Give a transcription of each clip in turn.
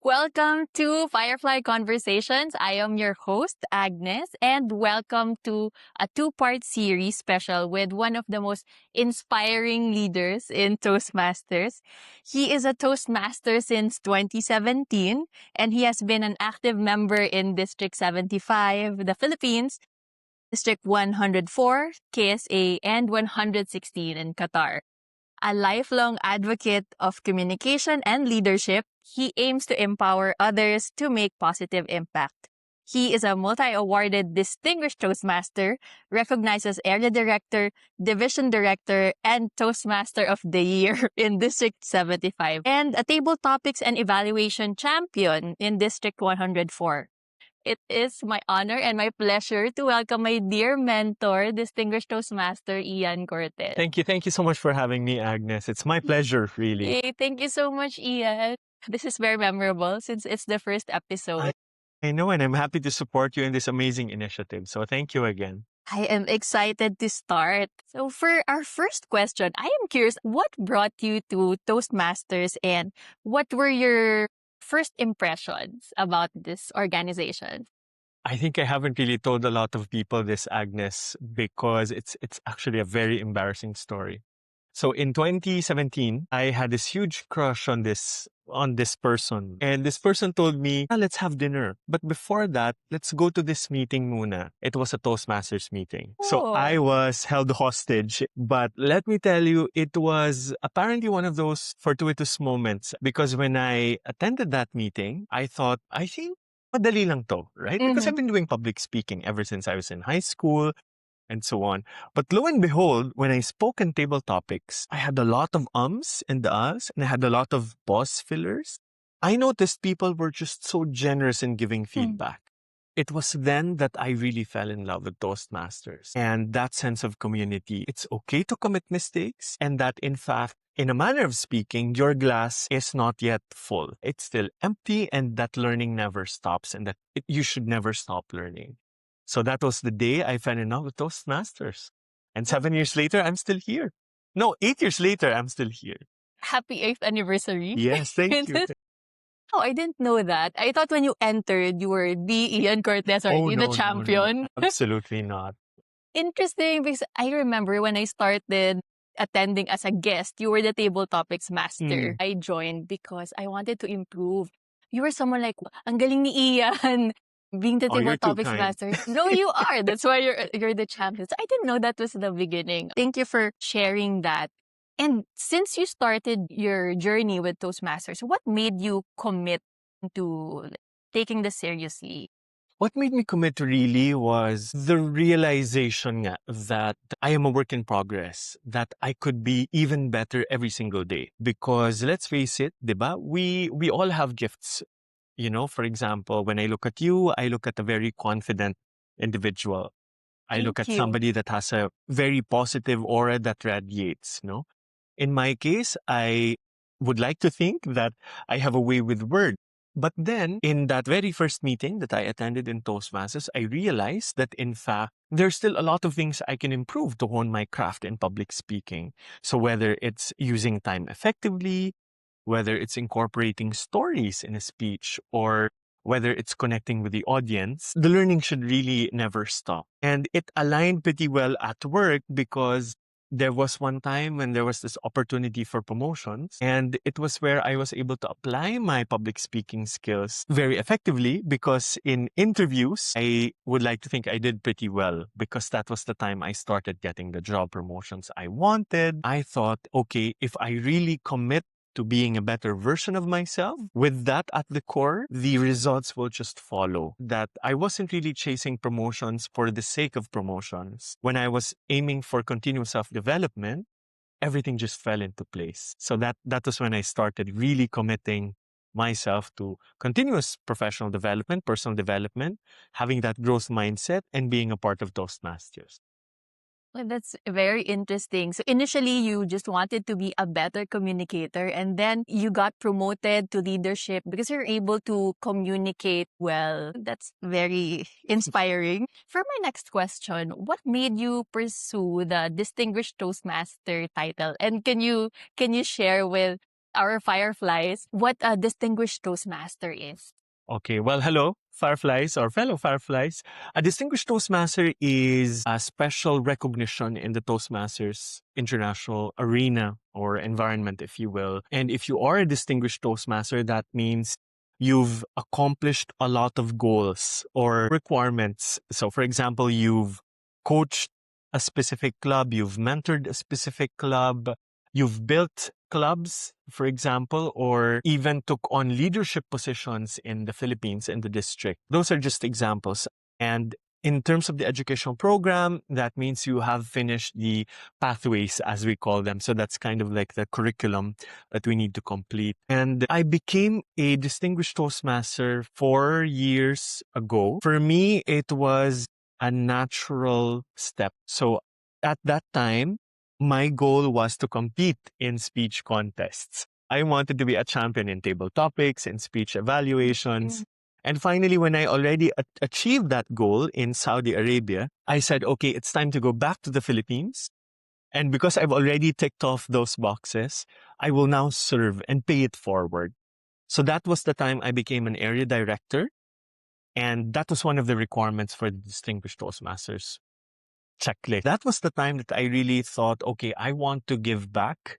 Welcome to Firefly Conversations. I am your host, Agnes, and welcome to a two-part series special with one of the most inspiring leaders in Toastmasters. He is a Toastmaster since 2017, and he has been an active member in District 75, the Philippines, District 104, KSA, and 116 in Qatar. A lifelong advocate of communication and leadership, he aims to empower others to make positive impact. He is a multi-awarded Distinguished Toastmaster, recognized as Area Director, Division Director, and Toastmaster of the Year in District 75, and a Table Topics and Evaluation Champion in District 104. It is my honor and my pleasure to welcome my dear mentor, Distinguished Toastmaster Ian Cortez. Thank you. Thank you so much for having me, Agnes. It's my pleasure, really. Yay, thank you so much, Ian. This is very memorable since it's the first episode. I know, and I'm happy to support you in this amazing initiative. So thank you again. I am excited to start. So for our first question, I am curious, what brought you to Toastmasters and what were your first impressions about this organization? I think I haven't really told a lot of people this, Agnes, because it's actually a very embarrassing story. So in 2017, I had this huge crush on this person. And this person told me, let's have dinner. But before that, let's go to this meeting muna. It was a Toastmasters meeting. So I was held hostage. But let me tell you, it was apparently one of those fortuitous moments. Because when I attended that meeting, I thought, I think madali lang to, right? Because I've been doing public speaking ever since I was in high school and so on. But lo and behold, when I spoke in table topics, I had a lot of ums and ahs, and I had a lot of pause fillers. I noticed people were just so generous in giving feedback. It was then that I really fell in love with Toastmasters and that sense of community. It's okay to commit mistakes, and that in fact, in a manner of speaking, your glass is not yet full. It's still empty, and that learning never stops, and that you should never stop learning. So that was the day I fell in love with Toastmasters. And 7 years later, I'm still here. No, 8 years later, I'm still here. Happy 8th anniversary. Yes, thank you. Oh, I didn't know that. I thought when you entered, you were the Ian Cortez or the champion. No. Absolutely not. Interesting, because I remember when I started attending as a guest, you were the table topics master. I joined because I wanted to improve. You were someone like, ang galing ni Ian. Being the table you're too topics kind. master. No, you are. That's why you're the champion. So I didn't know that was the beginning. Thank you for sharing that. And since you started your journey with Toastmasters, what made you commit to taking this seriously? What made me commit really was the realization that I am a work in progress, that I could be even better every single day. Because let's face it, diba? We all have gifts. You know, for example, when I look at you, I look at a very confident individual. I look at somebody that has a very positive aura that radiates, no? In my case, I would like to think that I have a way with words. But then, in that very first meeting that I attended in Toastmasters, I realized that, in fact, there's still a lot of things I can improve to hone my craft in public speaking. So whether it's using time effectively, whether it's incorporating stories in a speech, or whether it's connecting with the audience, the learning should really never stop. And it aligned pretty well at work because there was one time when there was this opportunity for promotions, and it was where I was able to apply my public speaking skills very effectively because in interviews, I would like to think I did pretty well because that was the time I started getting the job promotions I wanted. I thought, okay, if I really commit to being a better version of myself, with that at the core, the results will just follow. That I wasn't really chasing promotions for the sake of promotions. When I was aiming for continuous self-development, everything just fell into place. So that was when I started really committing myself to continuous professional development, personal development, having that growth mindset, and being a part of Toastmasters. Well, that's very interesting. So initially, you just wanted to be a better communicator, and then you got promoted to leadership because you're able to communicate well. That's very inspiring. For my next question, what made you pursue the Distinguished Toastmaster title? And can you share with our fireflies what a distinguished Toastmaster is. Okay, well, hello, Fireflies or fellow Fireflies. A Distinguished Toastmaster is a special recognition in the Toastmasters international arena or environment, if you will. And if you are a Distinguished Toastmaster, that means you've accomplished a lot of goals or requirements. So, for example, you've coached a specific club, you've mentored a specific club, you've built clubs, for example, or even took on leadership positions in the Philippines in the district. Those are just examples. And in terms of the educational program, that means you have finished the pathways, as we call them. So that's kind of like the curriculum that we need to complete. And I became a Distinguished Toastmaster 4 years ago. For me, it was a natural step. So at that time, my goal was to compete in speech contests. I wanted to be a champion in table topics, in speech evaluations. And finally, when I already achieved that goal in Saudi Arabia, I said, okay, it's time to go back to the Philippines. And because I've already ticked off those boxes, I will now serve and pay it forward. So that was the time I became an area director. And that was one of the requirements for the Distinguished Toastmasters checklist. That was the time that I really thought, okay, I want to give back.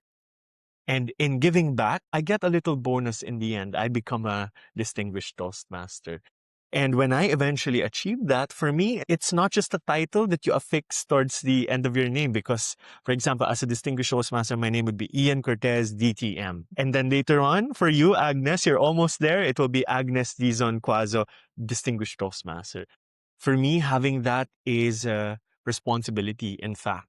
And in giving back, I get a little bonus in the end. I become a Distinguished Toastmaster. And when I eventually achieved that, for me, it's not just a title that you affix towards the end of your name. Because, for example, as a Distinguished Toastmaster, my name would be Ian Cortez, DTM. And then later on, for you, Agnes, you're almost there. It will be Agnes Dizon-Cuaso, Distinguished Toastmaster. For me, having that is a responsibility, in fact,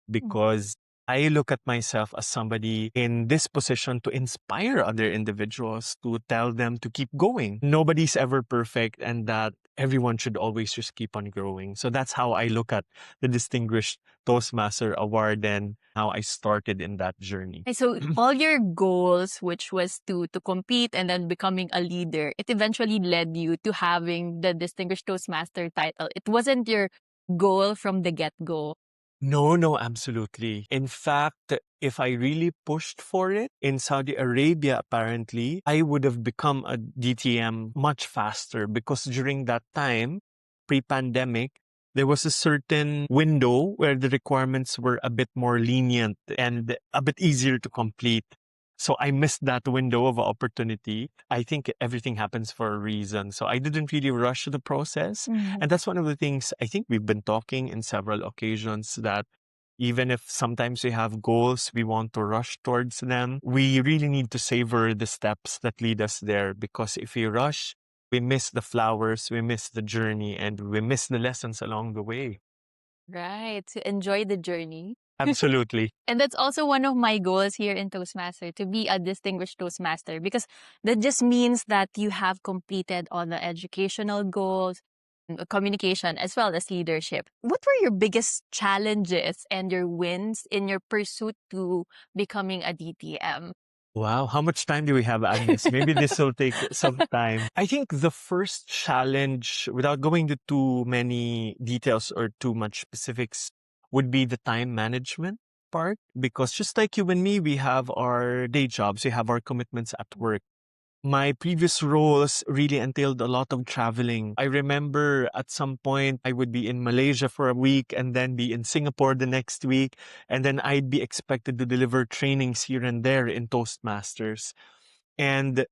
because I look at myself as somebody in this position to inspire other individuals, to tell them to keep going. Nobody's ever perfect, and that everyone should always just keep on growing. So that's how I look at the Distinguished Toastmaster Award and how I started in that journey. So all your goals, which was to compete and then becoming a leader, it eventually led you to having the Distinguished Toastmaster title. It wasn't your goal from the get-go. No, absolutely. In fact, if I really pushed for it in Saudi Arabia, apparently, I would have become a DTM much faster because during that time, pre-pandemic, there was a certain window where the requirements were a bit more lenient and a bit easier to complete. So I missed that window of opportunity. I think everything happens for a reason. So I didn't really rush the process. And that's one of the things I think we've been talking in several occasions, that even if sometimes we have goals, we want to rush towards them, we really need to savor the steps that lead us there. Because if we rush, we miss the flowers, we miss the journey, and we miss the lessons along the way. Right. To enjoy the journey. Absolutely. And that's also one of my goals here in Toastmaster, to be a Distinguished Toastmaster, because that just means that you have completed all the educational goals, communication, as well as leadership. What were your biggest challenges and your wins in your pursuit to becoming a DTM? Wow, how much time do we have, Agnes? Maybe this will take some time. I think the first challenge, without going into too many details or too much specifics, would be the time management part. Because just like you and me, we have our day jobs, we have our commitments at work. My previous roles really entailed a lot of traveling. I remember at some point I would be in Malaysia for a week and then be in Singapore the next week. And then I'd be expected to deliver trainings here and there in Toastmasters. And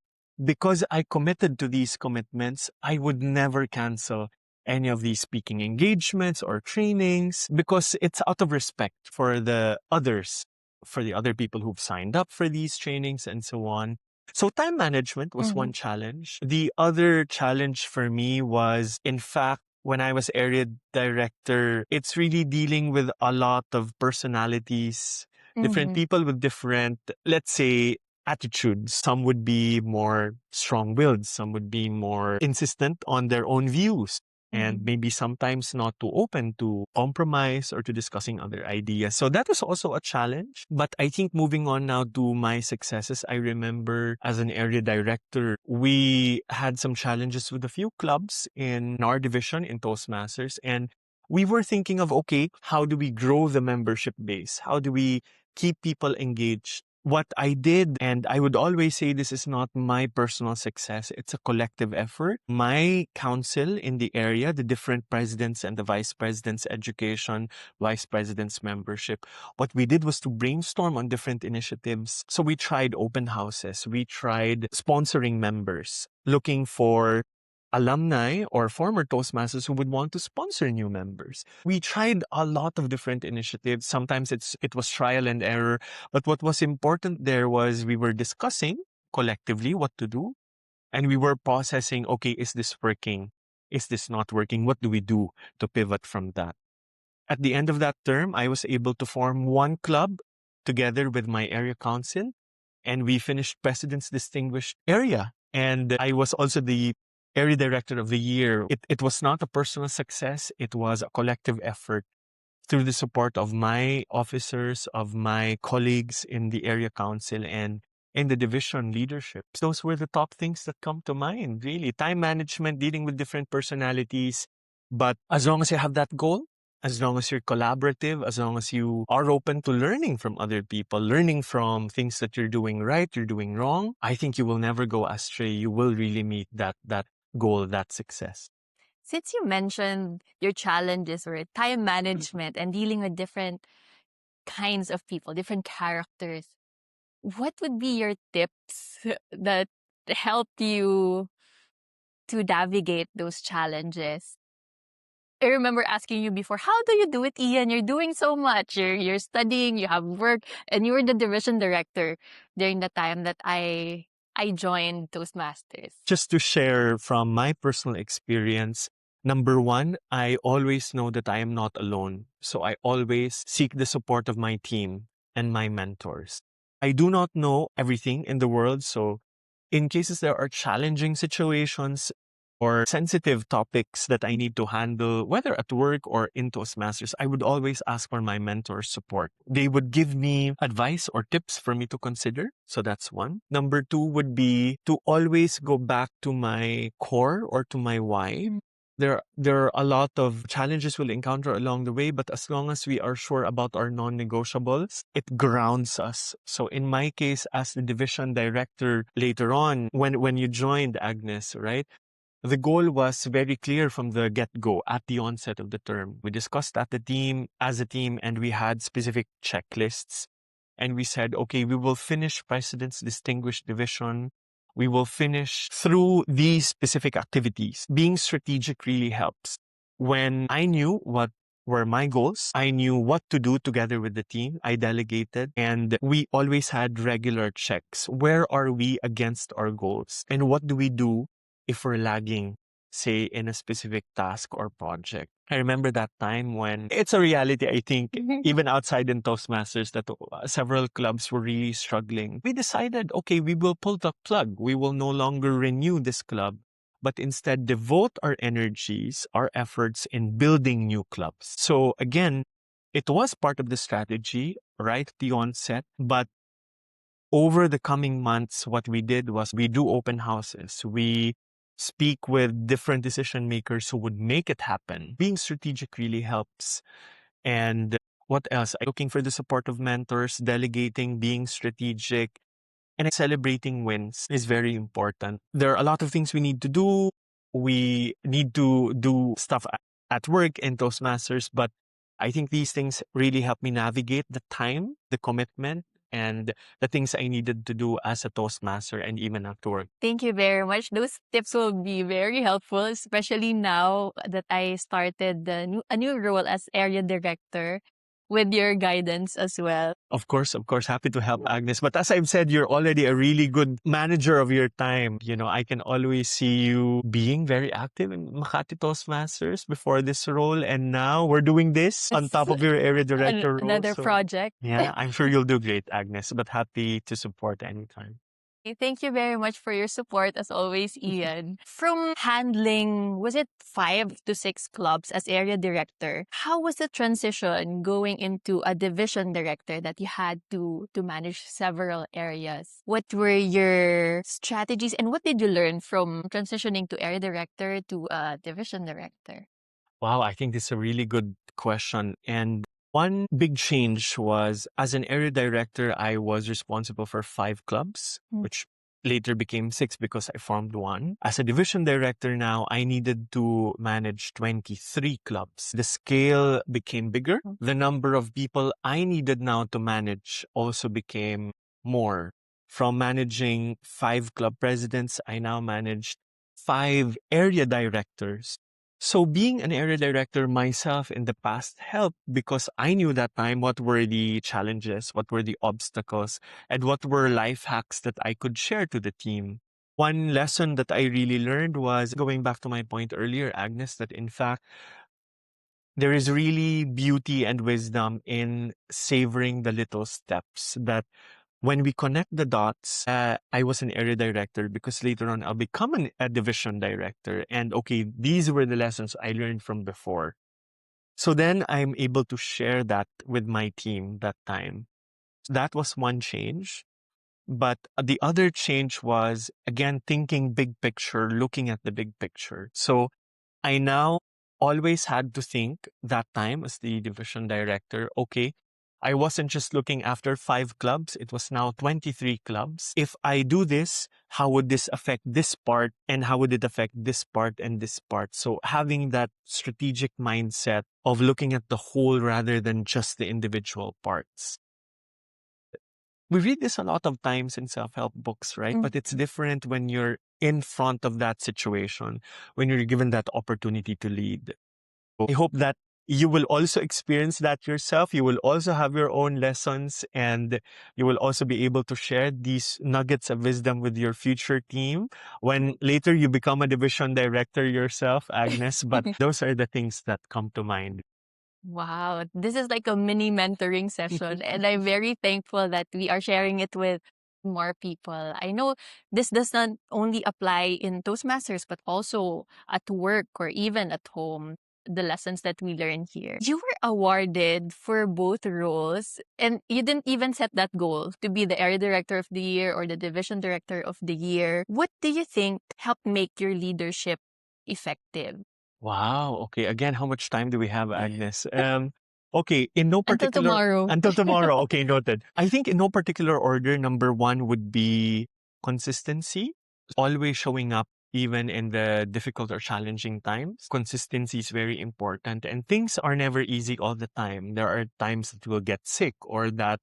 because I committed to these commitments, I would never cancel any of these speaking engagements or trainings because it's out of respect for the others, for the other people who've signed up for these trainings and so on. So time management was one challenge. The other challenge for me was, in fact, when I was area director, it's really dealing with a lot of personalities, different people with different, let's say, attitudes. Some would be more strong-willed, some would be more insistent on their own views, and maybe sometimes not too open to compromise or to discussing other ideas. So that was also a challenge. But I think moving on now to my successes, I remember as an area director, we had some challenges with a few clubs in our division in Toastmasters. And we were thinking of, okay, how do we grow the membership base? How do we keep people engaged? what I did, and I would always say this is not my personal success, it's a collective effort. My council in the area, the different presidents and the vice presidents, education, vice presidents, membership, what we did was to brainstorm on different initiatives. So we tried open houses, we tried sponsoring members, looking for alumni or former Toastmasters who would want to sponsor new members. We tried a lot of different initiatives. Sometimes it was trial and error, but what was important there was we were discussing collectively what to do, and we were processing, okay, is this working? Is this not working? What do we do to pivot from that? At the end of that term, I was able to form one club together with my area council, and we finished President's Distinguished Area. And I was also the area director of the year. It was not a personal success, it was a collective effort through the support of my officers, of my colleagues in the area council and in the division leadership. Those were the top things that come to mind, really. Time management, dealing with different personalities. But as long as you have that goal, as long as you're collaborative, as long as you are open to learning from other people, learning from things that you're doing right, you're doing wrong, I think you will never go astray. You will really meet that goal, that success. Since you mentioned your challenges or time management and dealing with different kinds of people, different characters, what would be your tips that help you to navigate those challenges? I remember asking you before, how do you do it, Ian? You're doing so much. You're studying, you have work, and you were the division director during the time that I joined Toastmasters. Just to share from my personal experience, number one, I always know that I am not alone. So I always seek the support of my team and my mentors. I do not know everything in the world. So in cases there are challenging situations or sensitive topics that I need to handle, whether at work or in Toastmasters, I would always ask for my mentor's support. They would give me advice or tips for me to consider. So that's one. Number two would be to always go back to my core or to my why. There are a lot of challenges we'll encounter along the way, but as long as we are sure about our non-negotiables, it grounds us. So in my case, as the division director later on, when you joined, Agnes, right? The goal was very clear from the get-go at the onset of the term. We discussed as a team, and we had specific checklists. And we said, okay, we will finish President's Distinguished Division. We will finish through these specific activities. Being strategic really helps. When I knew what were my goals, I knew what to do together with the team. I delegated, and we always had regular checks. Where are we against our goals? And what do we do if we're lagging, say, in a specific task or project? I remember that time when it's a reality, I think, even outside in Toastmasters, that several clubs were really struggling. We decided, okay, we will pull the plug. We will no longer renew this club, but instead devote our energies, our efforts in building new clubs. So again, it was part of the strategy right at the onset, but over the coming months, what we did was we do open houses. We speak with different decision makers who would make it happen. Being strategic really helps. And what else? Looking for the support of mentors, delegating, being strategic, and celebrating wins is very important. There are a lot of things we need to do. We need to do stuff at work in Toastmasters, but I think these things really help me navigate the time, the commitment, and the things I needed to do as a Toastmaster and even at work. Thank you very much. Those tips will be very helpful, especially now that I started a new role as area director with your guidance as well. Of course, happy to help, Agnes. But as I've said, you're already a really good manager of your time. You know, I can always see you being very active in Makati Toastmasters before this role. And now we're doing this on top of your area director role. Another project. Yeah, I'm sure you'll do great, Agnes, but happy to support anytime. Thank you very much for your support as always, Ian. From handling, was it 5 to 6 clubs as area director, how was the transition going into a division director that you had to manage several areas? What were your strategies and what did you learn from transitioning to area director to a division director? Wow, I think this is a really good question. And One big change was as an area director, I was responsible for 5 clubs, which later became 6 because I formed one. As a division director now, I needed to manage 23 clubs. The scale became bigger. The number of people I needed now to manage also became more. From managing 5 club presidents, I now managed 5 area directors. So being an area director myself in the past helped because I knew that time what were the challenges, what were the obstacles, and what were life hacks that I could share to the team. One lesson that I really learned was going back to my point earlier, Agnes, that in fact, there is really beauty and wisdom in savoring the little steps that when we connect the dots, I was an area director because later on I'll become a division director. And okay, these were the lessons I learned from before. So then I'm able to share that with my team that time. So that was one change. But the other change was, again, thinking big picture, looking at the big picture. So I now always had to think that time as the division director, okay, I wasn't just looking after 5 clubs, it was now 23 clubs. If I do this, how would this affect this part and how would it affect this part and this part? So having that strategic mindset of looking at the whole rather than just the individual parts. We read this a lot of times in self-help books, right? But it's different when you're in front of that situation, when you're given that opportunity to lead. I hope that you will also experience that yourself. You will also have your own lessons and you will also be able to share these nuggets of wisdom with your future team when later you become a division director yourself, Agnes. But those are the things that come to mind. Wow, this is like a mini mentoring session, and I'm very thankful that we are sharing it with more people. I know this does not only apply in Toastmasters, but also at work or even at home. The lessons that we learn here. You were awarded for both roles, and you didn't even set that goal to be the area director of the year or the division director of the year. What do you think helped make your leadership effective? Wow. Okay. Again, how much time do we have, Agnes? Okay. In no Until particular tomorrow. until tomorrow. Okay, noted. I think in no particular order, number one would be consistency. Always showing up even in the difficult or challenging times. Consistency is very important. And things are never easy all the time. There are times that we'll get sick or that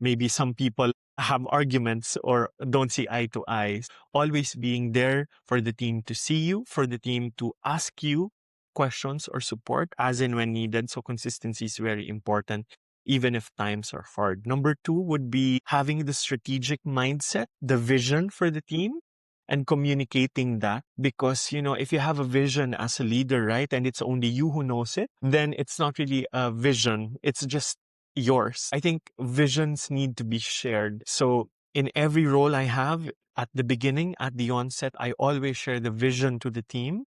maybe some people have arguments or don't see eye to eye. Always being there for the team to see you, for the team to ask you questions or support as and when needed. So consistency is very important, even if times are hard. Number two would be having the strategic mindset, the vision for the team and communicating that because, if you have a vision as a leader, right, and it's only you who knows it, then it's not really a vision. It's just yours. I think visions need to be shared. So in every role I have at the beginning, at the onset, I always share the vision to the team.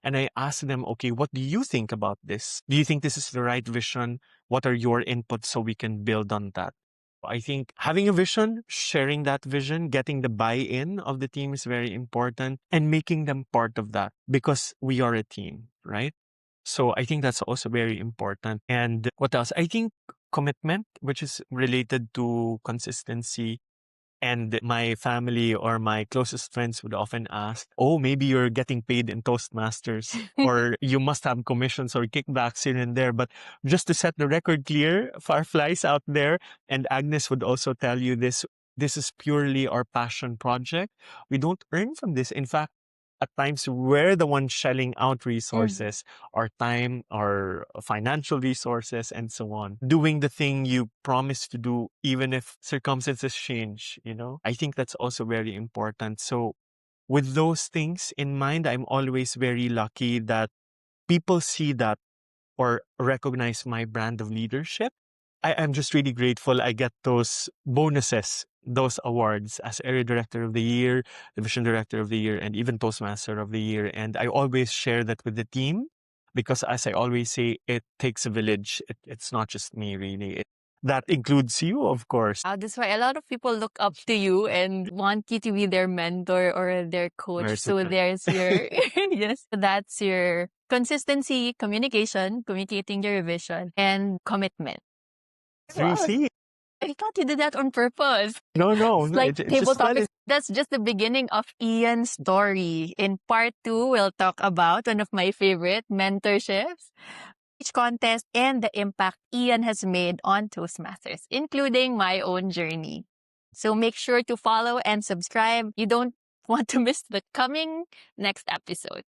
And I ask them, okay, what do you think about this? Do you think this is the right vision? What are your inputs so we can build on that? I think having a vision, sharing that vision, getting the buy-in of the team is very important and making them part of that because we are a team, right? So I think that's also very important. And what else? I think commitment, which is related to consistency. And my family or my closest friends would often ask, oh, maybe you're getting paid in Toastmasters or you must have commissions or kickbacks here and there. But just to set the record clear, Fireflies out there, and Agnes would also tell you this, this is purely our passion project. We don't earn from this. In fact, at times we're the ones shelling out resources, our time, our financial resources, and so on. Doing the thing you promised to do, even if circumstances change. I think that's also very important. So with those things in mind, I'm always very lucky that people see that or recognize my brand of leadership. I am just really grateful I get those bonuses, those awards as Area Director of the Year, Division Director of the Year, and even Toastmaster of the Year. And I always share that with the team because, as I always say, it takes a village. It's not just me, really. That includes you, of course. That's why a lot of people look up to you and want you to be their mentor or their coach. Mercy. So there's your, yes, that's your consistency, communication, communicating your vision, and commitment. Three Wow. C. I thought you did that on purpose. No, It's like it's table just that topics. That's just the beginning of Ian's story. In part two, we'll talk about one of my favorite mentorships, each contest, and the impact Ian has made on Toastmasters, including my own journey. So make sure to follow and subscribe. You don't want to miss the coming next episode.